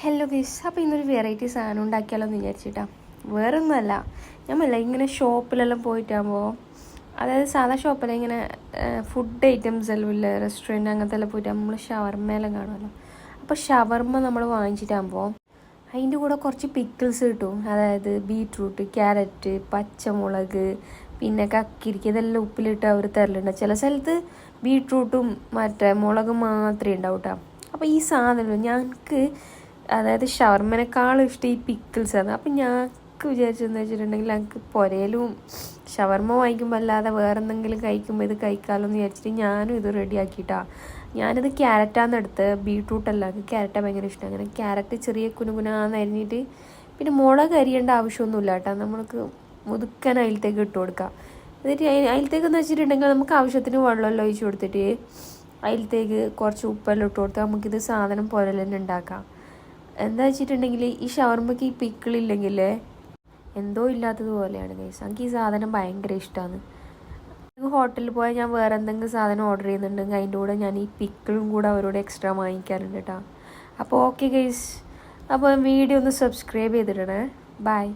Hello guys, അപ്പോൾ ഇന്നൊരു variety സാധനം ഉണ്ടാക്കിയാലോ എന്ന് വിചാരിച്ചിട്ടാ. വേറൊന്നുമല്ല, ഞമ്മല്ല ഇങ്ങനെ ഷോപ്പിലെല്ലാം പോയിട്ടാകുമ്പോൾ, അതായത് സാധാ ഷോപ്പിലെ ഇങ്ങനെ ഫുഡ് ഐറ്റംസ് എല്ലാം ഇല്ല, റെസ്റ്റോറൻറ്റ് അങ്ങനത്തെ എല്ലാം പോയിട്ട് നമ്മൾ ഷവർമ്മയെല്ലാം കാണുമല്ലോ. അപ്പോൾ ഷവർമ്മ നമ്മൾ വാങ്ങിച്ചിട്ടാകുമ്പോൾ അതിൻ്റെ കൂടെ കുറച്ച് പിക്കിൾസ് കിട്ടും. അതായത് ബീറ്റ്റൂട്ട്, ക്യാരറ്റ്, പച്ചമുളക്, പിന്നെ കക്കിരിക്ക, ഇതെല്ലാം ഉപ്പിലിട്ട് അവർ തരലുണ്ട്. ചില സ്ഥലത്ത് ബീറ്റ്റൂട്ടും മറ്റേ മുളകും മാത്രമേ ഉണ്ടാവും കേട്ടോ. അപ്പോൾ ഈ സാധനം ഞങ്ങൾക്ക്, അതായത് ഷവർമ്മനേക്കാളും ഇഷ്ടം ഈ പിക്കിൾസാണ്. അപ്പം ഞങ്ങൾക്ക് വിചാരിച്ചെന്ന് വെച്ചിട്ടുണ്ടെങ്കിൽ ഞങ്ങൾക്ക് പുരയിലും ഷവർമ്മ വാങ്ങിക്കുമ്പോൾ അല്ലാതെ വേറെ എന്തെങ്കിലും കഴിക്കുമ്പോൾ ഇത് കഴിക്കാമല്ലോ എന്ന് വിചാരിച്ചിട്ട് ഞാനും ഇത് റെഡിയാക്കിയിട്ടാണ്. ഞാനിത് ക്യാരറ്റാന്ന് എടുത്ത്, ബീട്രൂട്ടല്ല, ക്യാരറ്റാണ് ഭയങ്കര ഇഷ്ടം. അങ്ങനെ ക്യാരറ്റ് ചെറിയ കുനുകുനാന്ന് അരിഞ്ഞിട്ട്, പിന്നെ മുളക് അരിയേണ്ട ആവശ്യമൊന്നുമില്ല കേട്ടോ. നമ്മൾക്ക് മുതുക്കാൻ അതിലത്തേക്ക് ഇട്ട് കൊടുക്കാം. എന്നിട്ട് അതിലത്തേക്കെന്ന് വെച്ചിട്ടുണ്ടെങ്കിൽ നമുക്ക് ആവശ്യത്തിന് വെള്ളമെല്ലാം ഒഴിച്ച് കൊടുത്തിട്ട് അതിലത്തേക്ക് കുറച്ച് ഉപ്പെല്ലാം ഇട്ട് കൊടുത്താൽ നമുക്കിത് സാധനം പോലെ തന്നെ ഉണ്ടാക്കാം. എന്താ വെച്ചിട്ടുണ്ടെങ്കിൽ ഈ ഷവർമ്മയ്ക്ക് ഈ പിക്കിളില്ലെങ്കിൽ എന്തോ ഇല്ലാത്തതുപോലെയാണ് ഗൈസ്. എനിക്ക് ഈ സാധനം ഭയങ്കര ഇഷ്ടമാണ്. ഹോട്ടലിൽ പോയാൽ ഞാൻ വേറെ എന്തെങ്കിലും സാധനം ഓർഡർ ചെയ്യുന്നുണ്ടെങ്കിൽ അതിൻ്റെ കൂടെ ഞാൻ ഈ പിക്കിളും കൂടെ അവരോട് എക്സ്ട്രാ വാങ്ങിക്കാറുണ്ട് കേട്ടോ. അപ്പോൾ ഓക്കെ ഗൈസ്, അപ്പോൾ വീഡിയോ ഒന്ന് സബ്സ്ക്രൈബ് ചെയ്തിടണേ. ബൈ.